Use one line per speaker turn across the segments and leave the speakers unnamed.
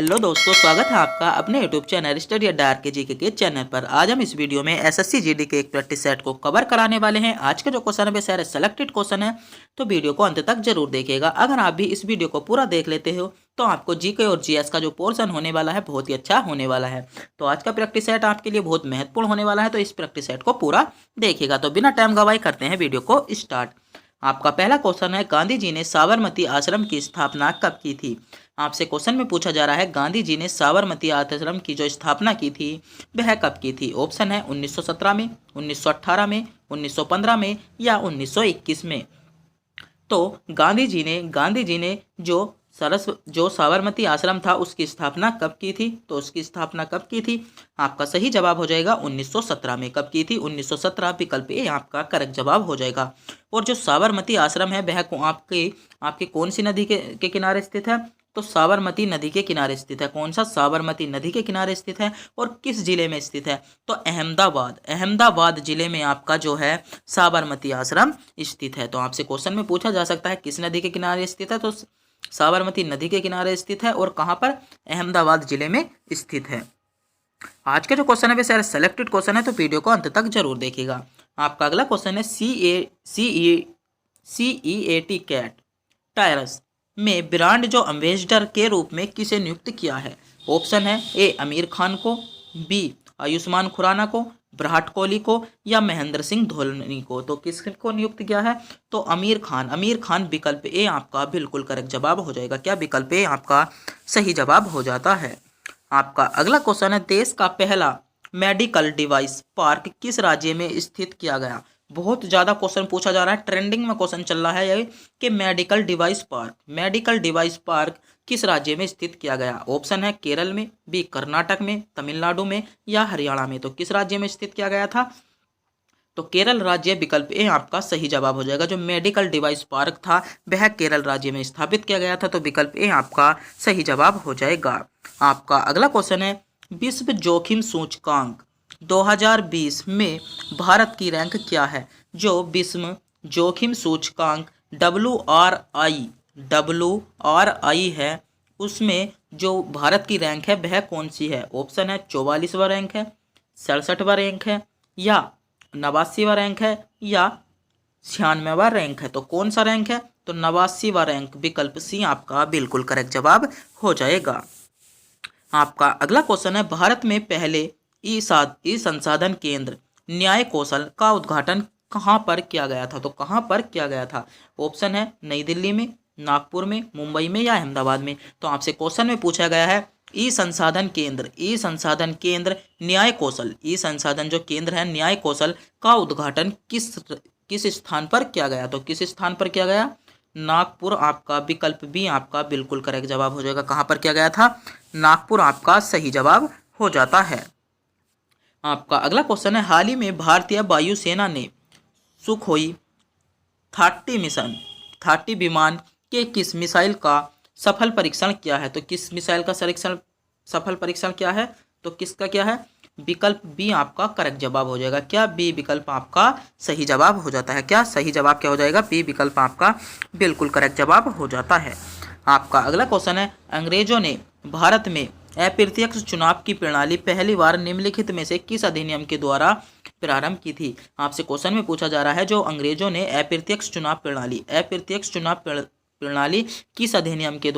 Hello दोस्तों, स्वागत है आपका अपने यूट्यूब चैनल स्टडी अड्डा आर के चैनल पर। आज हम इस वीडियो में एसएससी जीडी के एक प्रैक्टिस सेट को कवर कराने वाले हैं। आज के जो क्वेश्चन है वे सारे सेलेक्टेड क्वेश्चन है, तो वीडियो को अंत तक जरूर देखिएगा। अगर आप भी इस वीडियो को पूरा देख लेते हो तो आपको जीके और जीएस का जो पोर्शन होने वाला है बहुत ही अच्छा होने वाला है। तो आज का प्रैक्टिस सेट आपके लिए बहुत महत्वपूर्ण होने वाला है, तो इस प्रैक्टिस सेट को पूरा देखिएगा। तो बिना टाइम गवाए करते हैं वीडियो को स्टार्ट। आपका पहला क्वेश्चन है, गांधी जी ने साबरमती आश्रम की स्थापना कब की थी? आपसे क्वेश्चन में पूछा जा रहा है गांधी जी ने साबरमती आश्रम की जो स्थापना की थी वह कब की थी। ऑप्शन है 1917 में, 1918 में, 1915 में या 1921 में। तो गांधी जी ने जो साबरमती आश्रम था उसकी स्थापना कब की थी? तो उसकी स्थापना कब की थी? आपका सही जवाब हो जाएगा 1917 में। कब की थी? 1917। विकल्प ए आपका करेक्ट जवाब हो जाएगा। और जो साबरमती आश्रम है वह आपके कौन सी नदी के किनारे स्थित है? तो साबरमती नदी के किनारे स्थित है। कौन सा? साबरमती नदी के किनारे स्थित है। और किस जिले में स्थित है? तो अहमदाबाद जिले में आपका जो है साबरमती आश्रम स्थित है। तो आपसे क्वेश्चन में पूछा जा सकता है किस नदी के किनारे स्थित है? तो साबरमती नदी के किनारे स्थित है। और कहाँ पर? अहमदाबाद जिले में स्थित है। आज के जो क्वेश्चन है वे सारे सेलेक्टेड क्वेश्चन है, तो वीडियो को अंत तक जरूर देखिएगा। आपका अगला क्वेश्चन है, CEAT कैट टायरस में ब्रांड जो एम्बेसडर के रूप में किसे नियुक्त किया है? ऑप्शन है ए आमिर खान को, बी आयुष्मान खुराना को, विराट कोहली को या महेंद्र सिंह धोनी को। तो किसको नियुक्त किया है? तो आमिर खान। विकल्प ए आपका बिल्कुल करेक्ट जवाब हो जाएगा। क्या? विकल्प ए आपका सही जवाब हो जाता है। आपका अगला क्वेश्चन है, देश का पहला मेडिकल डिवाइस पार्क किस राज्य में स्थित किया गया? बहुत ज़्यादा क्वेश्चन पूछा जा रहा है, ट्रेंडिंग में क्वेश्चन चल रहा है ये कि मेडिकल डिवाइस पार्क किस राज्य में स्थित किया गया? ऑप्शन है केरल में, बी कर्नाटक में, तमिलनाडु में या हरियाणा में। तो किस राज्य में स्थित किया गया था? तो केरल राज्य। विकल्प ए आपका सही जवाब हो जाएगा। जो मेडिकल डिवाइस पार्क था वह केरल राज्य में स्थापित किया गया था। तो विकल्प ए आपका सही जवाब हो जाएगा। आपका अगला क्वेश्चन है, विश्व जोखिम सूचकांक 2020 में भारत की रैंक क्या है? जो विश्व जोखिम सूचकांक WRI है उसमें जो भारत की रैंक है वह कौन सी है? ऑप्शन है 44वां रैंक है, 67वां रैंक है या 89वां रैंक है या 96वां रैंक है। तो कौन सा रैंक है? तो 89वां रैंक। विकल्प सी आपका बिल्कुल करेक्ट जवाब हो जाएगा। आपका अगला क्वेश्चन है, भारत में पहले ई संसाधन केंद्र न्याय कौशल का उद्घाटन कहाँ पर किया गया था? तो कहाँ पर किया गया था? ऑप्शन है नई दिल्ली में, नागपुर में, मुंबई में या अहमदाबाद में। तो आपसे क्वेश्चन में पूछा गया है ई संसाधन केंद्र न्याय कौशल, ई संसाधन जो केंद्र है न्याय कौशल का उद्घाटन किस स्थान पर किया गया? तो किस स्थान पर किया गया? नागपुर। आपका विकल्प बी आपका बिल्कुल करेक्ट जवाब हो जाएगा। कहाँ पर किया गया था? नागपुर आपका सही जवाब हो जाता है। आपका अगला क्वेश्चन है, हाल ही में भारतीय वायुसेना ने सुखोई 30 विमान के किस मिसाइल का सफल परीक्षण किया है? तो किस मिसाइल का सफल परीक्षण किया है? तो किसका क्या है? विकल्प बी आपका करेक्ट जवाब हो जाएगा। क्या? बी विकल्प आपका सही जवाब हो जाता है। क्या सही जवाब क्या हो जाएगा? बी विकल्प आपका बिल्कुल करेक्ट जवाब हो जाता है। आपका अगला क्वेश्चन है, अंग्रेजों ने भारत में अप्रत्यक्ष चुनाव की प्रणाली पहली बार निम्नलिखित में से किस अधिनियम के द्वारा प्रारंभ की थी? आपसे क्वेश्चन में पूछा जा रहा है जो अंग्रेजों ने अप्रत्यक्ष चुनाव प्रणाली किस अधिनियम के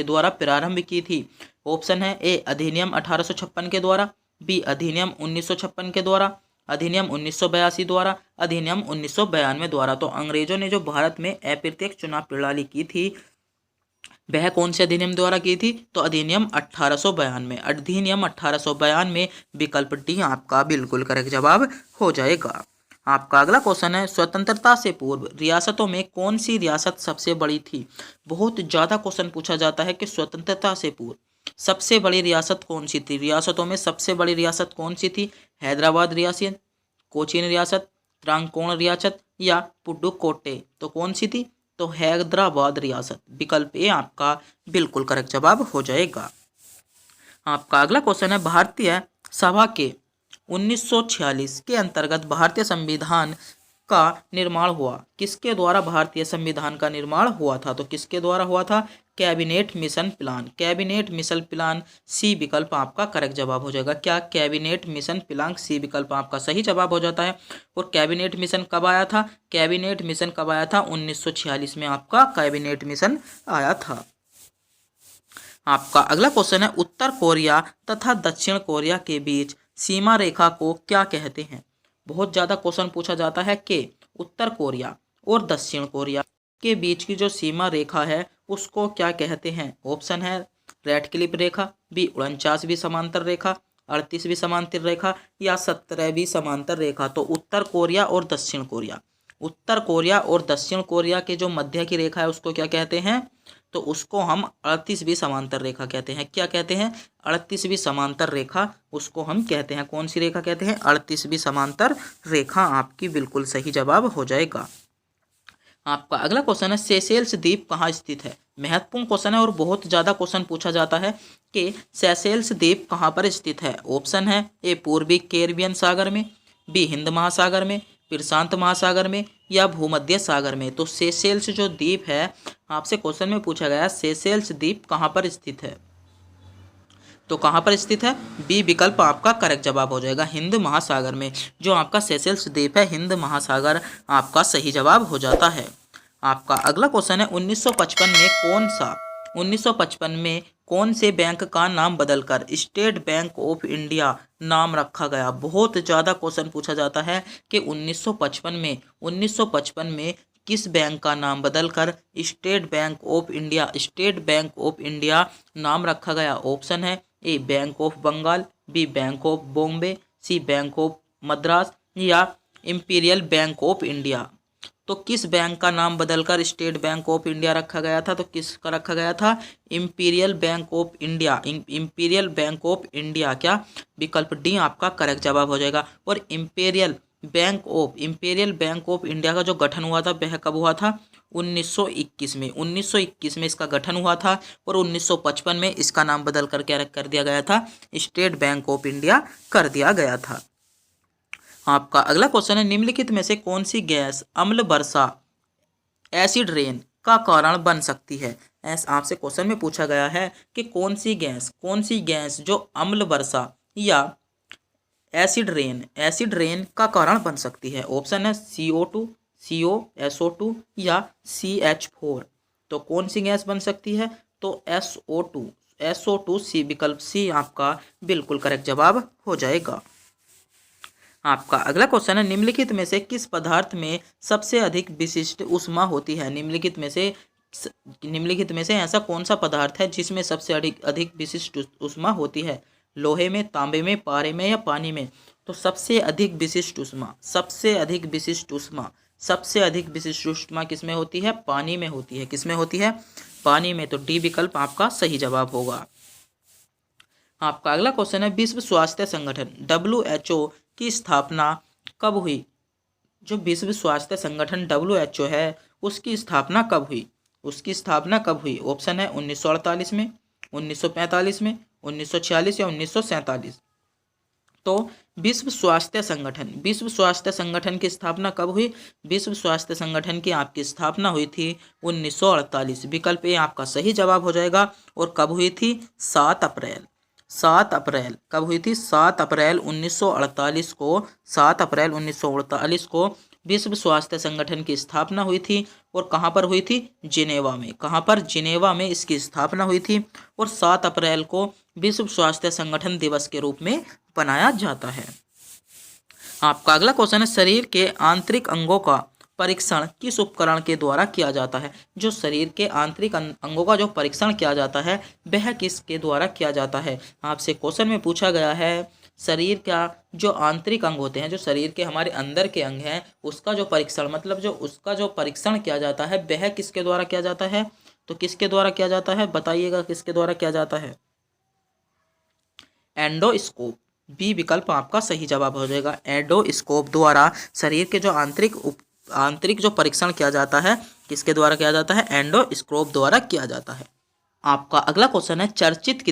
द्वारा प्रारंभ की थी? ऑप्शन है ए अधिनियम 1856 के द्वारा, बी अधिनियम 1956 के द्वारा, अधिनियम 1982 द्वारा, अधिनियम 1992 द्वारा। तो अंग्रेजों ने जो भारत में अप्रत्यक्ष चुनाव प्रणाली की थी वह कौन से अधिनियम द्वारा की थी? तो अधिनियम 1892। विकल्प डी आपका बिल्कुल करेक्ट जवाब हो जाएगा। आपका अगला क्वेश्चन है, स्वतंत्रता से पूर्व रियासतों में कौन सी रियासत सबसे बड़ी थी? बहुत ज़्यादा क्वेश्चन पूछा जाता है कि स्वतंत्रता से पूर्व सबसे बड़ी रियासत कौन सी थी? रियासतों में सबसे बड़ी रियासत कौन सी थी? हैदराबाद रियासत, कोचीन रियासत, त्रावणकोर रियासत या पुडुकोट्टई। तो कौन सी थी? तो हैदराबाद रियासत। विकल्प ए आपका बिल्कुल करेक्ट जवाब हो जाएगा। आपका अगला क्वेश्चन है, भारतीय सभा के 1946 के अंतर्गत भारतीय संविधान का निर्माण हुआ? किसके द्वारा भारतीय संविधान का निर्माण हुआ था? तो किसके द्वारा हुआ था? Cabinet mission plan. Cabinet mission plan, C विकल्प आपका करेक्ट जवाब हो जाएगा। क्या? कैबिनेट मिशन प्लान, सी विकल्प आपका सही जवाब हो जाता है। और कैबिनेट मिशन कब आया था? कैबिनेट मिशन कब आया था? 1946 में आपका कैबिनेट मिशन आया था। आपका अगला क्वेश्चन है, उत्तर कोरिया तथा दक्षिण कोरिया के बीच सीमा रेखा को क्या कहते हैं? बहुत ज़्यादा क्वेश्चन पूछा जाता है कि उत्तर कोरिया और दक्षिण कोरिया के बीच की जो सीमा रेखा है उसको क्या कहते हैं? ऑप्शन है रेड क्लिप रेखा, बी 49वीं समांतर रेखा, 38वीं समांतर रेखा या 17वीं समांतर रेखा। तो उत्तर कोरिया और दक्षिण कोरिया, उत्तर कोरिया और दक्षिण कोरिया के जो मध्य की रेखा है उसको क्या कहते हैं? तो उसको हम 38वीं समांतर रेखा कहते हैं। क्या कहते हैं? 38वीं समांतर रेखा उसको हम कहते हैं। कौन सी रेखा कहते हैं? 38वीं समांतर रेखा आपकी बिल्कुल सही जवाब हो जाएगा। आपका अगला क्वेश्चन है, सेशेल्स द्वीप कहाँ स्थित है? महत्वपूर्ण क्वेश्चन है और बहुत ज़्यादा क्वेश्चन पूछा जाता है कि सेशेल्स द्वीप कहाँ पर स्थित है। ऑप्शन है ए पूर्वी कैरिबियन सागर में, बी हिंद महासागर में, प्रशांत महासागर में या भूमध्य सागर में। तो सेशेल्स जो द्वीप है, आपसे क्वेश्चन में पूछा गया सेशेल्स द्वीप कहाँ पर स्थित है? तो कहाँ पर स्थित है? बी विकल्प आपका करेक्ट जवाब हो जाएगा, हिंद महासागर में। जो आपका सेशेल्स द्वीप है, हिंद महासागर आपका सही जवाब हो जाता है। आपका अगला क्वेश्चन है, 1955 में कौन से बैंक का नाम बदलकर स्टेट बैंक ऑफ इंडिया नाम रखा गया? बहुत ज़्यादा क्वेश्चन पूछा जाता है कि 1955 में किस बैंक का नाम बदलकर स्टेट बैंक ऑफ इंडिया नाम रखा गया? ऑप्शन है A bank of Bengal, B bank of Bombay, C bank of Madras या इंपीरियल बैंक ऑफ इंडिया। तो किस बैंक का नाम बदलकर स्टेट बैंक ऑफ इंडिया रखा गया था? तो किसका रखा गया था? Imperial bank of India. Imperial bank of India, क्या? विकल्प डी आपका करेक्ट जवाब हो जाएगा। और इंपीरियल बैंक ऑफ इंडिया का जो गठन हुआ था वह कब हुआ था? 1921 में। 1921 में इसका गठन हुआ था और 1955 में इसका नाम बदल कर क्या कर दिया गया था? स्टेट बैंक ऑफ इंडिया कर दिया गया था। आपका अगला क्वेश्चन है, निम्नलिखित में से कौन सी गैस अम्ल वर्षा एसिड रेन का कारण बन सकती है? आपसे क्वेश्चन में पूछा गया है कि कौन सी गैस जो अम्ल वर्षा या एसिड रेन का कारण बन सकती है? ऑप्शन है CO2, SO2 या CH4। तो कौन सी गैस बन सकती है? तो SO2 सी विकल्प सी आपका बिल्कुल करेक्ट जवाब हो जाएगा। आपका अगला क्वेश्चन है, निम्नलिखित में से किस पदार्थ में सबसे अधिक विशिष्ट ऊष्मा होती है? निम्नलिखित में से ऐसा कौन सा पदार्थ है जिसमें सबसे अधिक विशिष्ट ऊष्मा होती है? लोहे में, तांबे में, पारे में या पानी में? तो सबसे अधिक विशिष्ट ऊष्मा किसमें होती है? पानी में होती है। किसमें होती है? पानी में। तो डी विकल्प आपका सही जवाब होगा। आपका अगला क्वेश्चन है, विश्व स्वास्थ्य संगठन WHO की स्थापना कब हुई? जो विश्व स्वास्थ्य संगठन WHO है उसकी स्थापना कब हुई? ऑप्शन है 1948 में, 1945 में, 1946 या 1947। तो विश्व स्वास्थ्य संगठन की स्थापना कब हुई? विश्व स्वास्थ्य संगठन की आपकी स्थापना हुई थी 1948। विकल्प ए आपका सही जवाब हो जाएगा। और कब हुई थी? 7 अप्रैल। कब हुई थी? 7 अप्रैल 1948 को। 7 अप्रैल 1948 को विश्व स्वास्थ्य संगठन की स्थापना हुई थी। और कहाँ पर हुई थी? जिनेवा में। कहाँ पर? जिनेवा में इसकी स्थापना हुई थी। और 7 अप्रैल को विश्व स्वास्थ्य संगठन दिवस के रूप में मनाया जाता है। आपका अगला क्वेश्चन है, शरीर के आंतरिक अंगों का परीक्षण किस उपकरण के द्वारा किया जाता है? जो शरीर के आंतरिक अंगों का जो परीक्षण किया जाता है वह किसके द्वारा किया जाता है? आपसे क्वेश्चन में पूछा गया है शरीर का जो आंतरिक अंग होते हैं, जो शरीर के हमारे अंदर के अंग हैं, उसका जो परीक्षण उसका जो परीक्षण किया जाता है वह किसके द्वारा किया जाता है? तो किसके द्वारा किया जाता है? बताइएगा किसके द्वारा किया जाता है? एंडोस्कोप। बी विकल्प आपका सही जवाब हो जाएगा। एंडोस्कोप द्वारा शरीर के जो आंतरिक जो परीक्षण किया जाता है किसके द्वारा किया जाता है? एंडोस्कोप द्वारा किया जाता है। आपका अगला क्वेश्चन है, चर्चित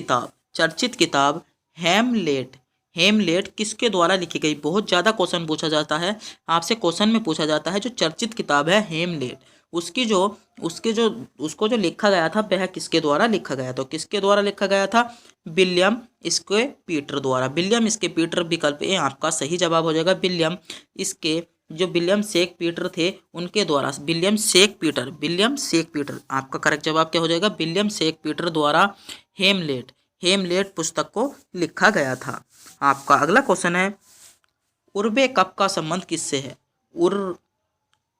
किताब हैमलेट हेमलेट किसके द्वारा लिखी गई? बहुत ज़्यादा क्वेश्चन पूछा जाता है आपसे। क्वेश्चन में पूछा जाता है जो चर्चित किताब है हेमलेट, उसकी जो उसके जो उसको जो लिखा गया था वह किसके द्वारा लिखा गया? तो किसके द्वारा लिखा गया था? विलियम स्के पीटर द्वारा। विलियम स्के पीटर विकल्प ए आपका सही जवाब हो जाएगा। विलियम इसके जो विलियम शेक पीटर थे उनके द्वारा, विलियम शेक पीटर आपका करेक्ट जवाब क्या हो जाएगा? विलियम शेक पीटर द्वारा हेमलेट पुस्तक को लिखा गया था। आपका अगला क्वेश्चन है उर्बे कप का संबंध किससे है?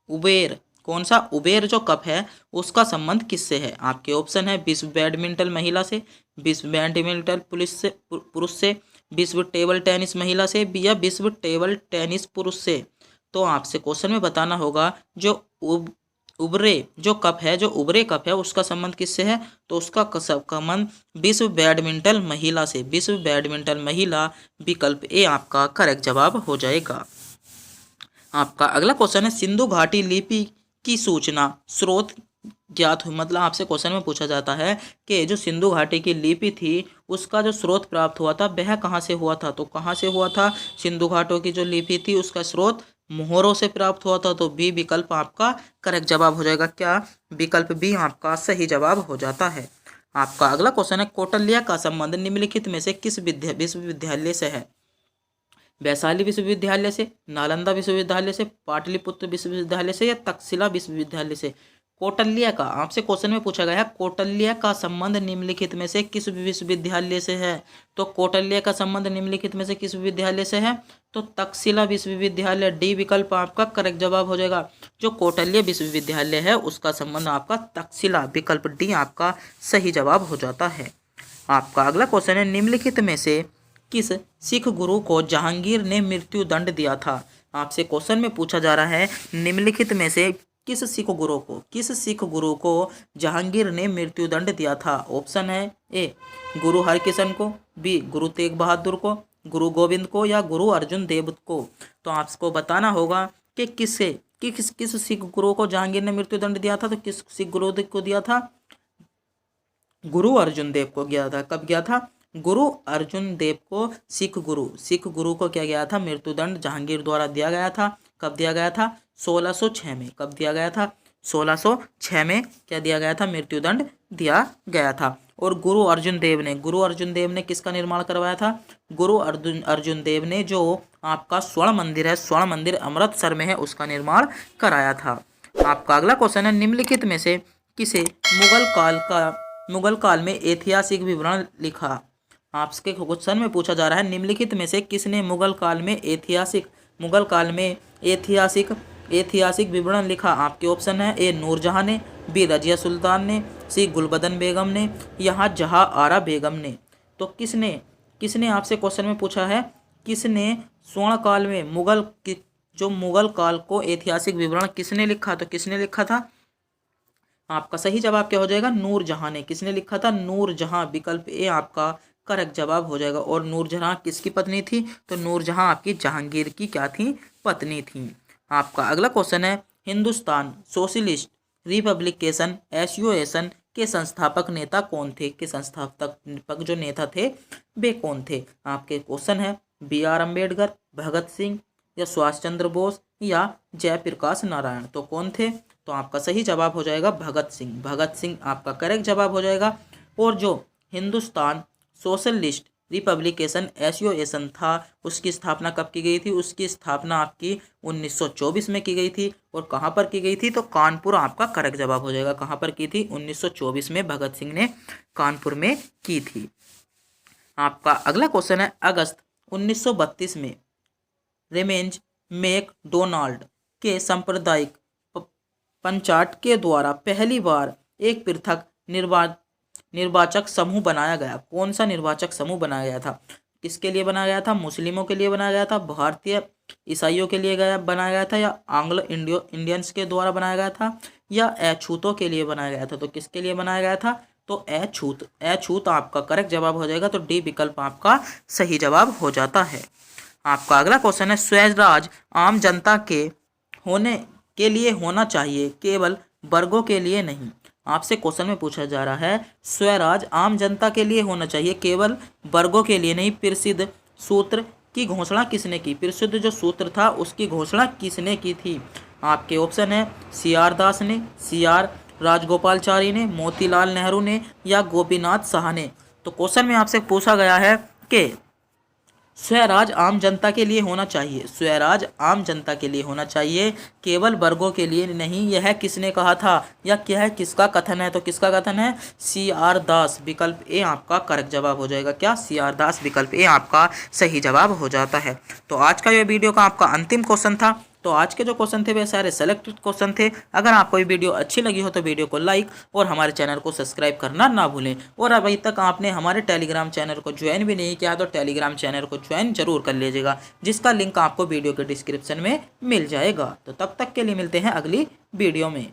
उबेर, कौन सा? उबेर जो कप है उसका संबंध किससे है? आपके ऑप्शन है विश्व बैडमिंटन महिला से, विश्व बैडमिंटन पुरुष से, विश्व टेबल टेनिस महिला से, या विश्व टेबल टेनिस पुरुष से। तो आपसे क्वेश्चन में बताना होगा जो उबरे जो कप है उसका संबंध किससे है? तो उसका संबंध विश्व बैडमिंटन महिला से, विश्व बैडमिंटन महिला विकल्प ए आपका करेक्ट जवाब हो जाएगा। आपका अगला क्वेश्चन है सिंधु घाटी लिपि की सूचना स्रोत ज्ञात हुई। मतलब आपसे क्वेश्चन में पूछा जाता है कि जो सिंधु घाटी की लिपि थी उसका जो स्रोत प्राप्त हुआ था वह कहाँ से हुआ था? तो कहाँ से हुआ था? सिंधु घाटों की जो लिपि थी उसका स्रोत मोहरों से प्राप्त हुआ था। तो बी विकल्प आपका करेक्ट जवाब हो जाएगा। क्या? विकल्प बी आपका सही जवाब हो जाता है। आपका अगला क्वेश्चन है कौटिल्य का संबंध निम्नलिखित में से किस विश्वविद्यालय से है? वैशाली विश्वविद्यालय से, नालंदा विश्वविद्यालय से, पाटलिपुत्र विश्वविद्यालय से, या तक्षशिला विश्वविद्यालय से? कौटिल्य का आपसे क्वेश्चन में पूछा गया है कौटिल्य का संबंध निम्नलिखित में से किस विश्वविद्यालय से है? तो कौटिल्य का संबंध निम्नलिखित में से किस विद्यालय से है? तो तक्षशिला विश्वविद्यालय, डी विकल्प आपका करेक्ट जवाब हो जाएगा। जो कौटिल्य विश्वविद्यालय है उसका संबंध आपका तक्षशिला, विकल्प डी आपका सही जवाब हो जाता है। आपका अगला क्वेश्चन है निम्नलिखित में से किस सिख गुरु को जहांगीर ने मृत्यु दंड दिया था? आपसे क्वेश्चन में पूछा जा रहा है निम्नलिखित में से किस सिख गुरु को जहांगीर ने मृत्यु दंड दिया था? ऑप्शन है ए गुरु हरकिशन को, बी गुरु तेग बहादुर को, गुरु गोविंद को, या गुरु अर्जुन देव को। तो आपको बताना होगा कि किस सिख गुरु को जहांगीर ने मृत्यु दंड दिया था? तो किस सिख गुरु को दिया था? गुरु अर्जुन देव को गया था। कब गया था? गुरु अर्जुन देव को सिख गुरु को क्या गया था? मृत्युदंड जहांगीर द्वारा दिया गया था। कब दिया गया था? 1606 में। कब दिया गया था? 1606 में क्या दिया गया था? मृत्युदंड दिया गया था। और गुरु अर्जुन देव ने किसका निर्माण करवाया था? गुरु अर्जुन देव ने जो आपका स्वर्ण मंदिर है, स्वर्ण मंदिर अमृतसर में है, उसका निर्माण कराया था। आपका अगला क्वेश्चन है निम्नलिखित में से किसे मुगल काल में ऐतिहासिक विवरण लिखा? आपके क्वेश्चन में पूछा जा रहा है निम्नलिखित में से किसने मुगल काल में ऐतिहासिक विवरण लिखा? आपके ऑप्शन है ए नूरजहां ने, बी रजिया सुल्तान ने, सी गुलबदन बेगम ने, यहाँ जहाँ आरा बेगम ने। तो किसने आपसे क्वेश्चन में पूछा है किसने स्वर्ण काल में मुगल काल को ऐतिहासिक विवरण किसने लिखा? तो किसने लिखा था? आपका सही जवाब क्या हो जाएगा? नूरजहां ने। किसने लिखा था? नूरजहां, विकल्प ए आपका करेक्ट जवाब हो जाएगा। और नूरजहां किसकी पत्नी थी? तो नूरजहां आपकी जहांगीर की क्या थी? पत्नी थी। आपका अगला क्वेश्चन है हिंदुस्तान सोशलिस्ट रिपब्लिकेशन एसोसिएशन के संस्थापक नेता कौन थे? के संस्थापक जो नेता थे वे कौन थे? आपके क्वेश्चन है बी आर अम्बेडकर, भगत सिंह, या सुभाष चंद्र बोस, या जयप्रकाश नारायण। तो कौन थे? तो आपका सही जवाब हो जाएगा भगत सिंह आपका करेक्ट जवाब हो जाएगा। और जो हिंदुस्तान सोशलिस्ट रिपब्लिकेशन एसोसिएशन था उसकी स्थापना कब की गई थी? उसकी स्थापना आपकी 1924 में की गई थी। और कहाँ पर की गई थी? तो कानपुर आपका करेक्ट जवाब हो जाएगा। कहाँ पर की थी? 1924 में भगत सिंह ने कानपुर में की थी। आपका अगला क्वेश्चन है अगस्त 1932 में रेमेंज मैकडोनाल्ड के सांप्रदायिक पंचाट के द्वारा पहली बार एक पृथक निर्वाचक समूह बनाया गया। कौन सा निर्वाचक समूह बनाया गया था? किसके लिए बनाया गया था? मुस्लिमों के लिए बनाया गया था, भारतीय ईसाइयों के लिए बनाया गया था, या आंग्लो इंडियंस के द्वारा बनाया गया था, या अछूतों के लिए बनाया गया था? तो किसके लिए बनाया गया था? तो अछूत आपका करेक्ट जवाब हो जाएगा। तो डी विकल्प आपका सही जवाब हो जाता है। आपका अगला क्वेश्चन है स्वराज आम जनता के लिए होना चाहिए, केवल वर्गों के लिए नहीं। आपसे क्वेश्चन में पूछा जा रहा है स्वराज आम जनता के लिए होना चाहिए, केवल वर्गों के लिए नहीं। प्रसिद्ध सूत्र की घोषणा किसने की? प्रसिद्ध जो सूत्र था उसकी घोषणा किसने की थी? आपके ऑप्शन है CR दास ने, CR राजगोपालचारी ने, मोतीलाल नेहरू ने या गोपीनाथ साहा ने। तो क्वेश्चन में आपसे पूछा गया है कि स्वराज आम जनता के लिए होना चाहिए, स्वराज आम जनता के लिए होना चाहिए, केवल वर्गों के लिए नहीं। यह किसने कहा था या क्या है, किसका कथन है? तो किसका कथन है? CR दास। विकल्प ए आपका करेक्ट जवाब हो जाएगा। क्या? CR दास। विकल्प ए आपका सही जवाब हो जाता है। तो आज का ये वीडियो का आपका अंतिम क्वेश्चन था। तो आज के जो क्वेश्चन थे वे सारे सेलेक्टेड क्वेश्चन थे। अगर आपको ये वीडियो अच्छी लगी हो तो वीडियो को लाइक और हमारे चैनल को सब्सक्राइब करना ना भूलें। और अभी तक आपने हमारे टेलीग्राम चैनल को ज्वाइन भी नहीं किया तो टेलीग्राम चैनल को ज्वाइन जरूर कर लीजिएगा, जिसका लिंक आपको वीडियो के डिस्क्रिप्शन में मिल जाएगा। तो तब तक के लिए मिलते हैं अगली वीडियो में।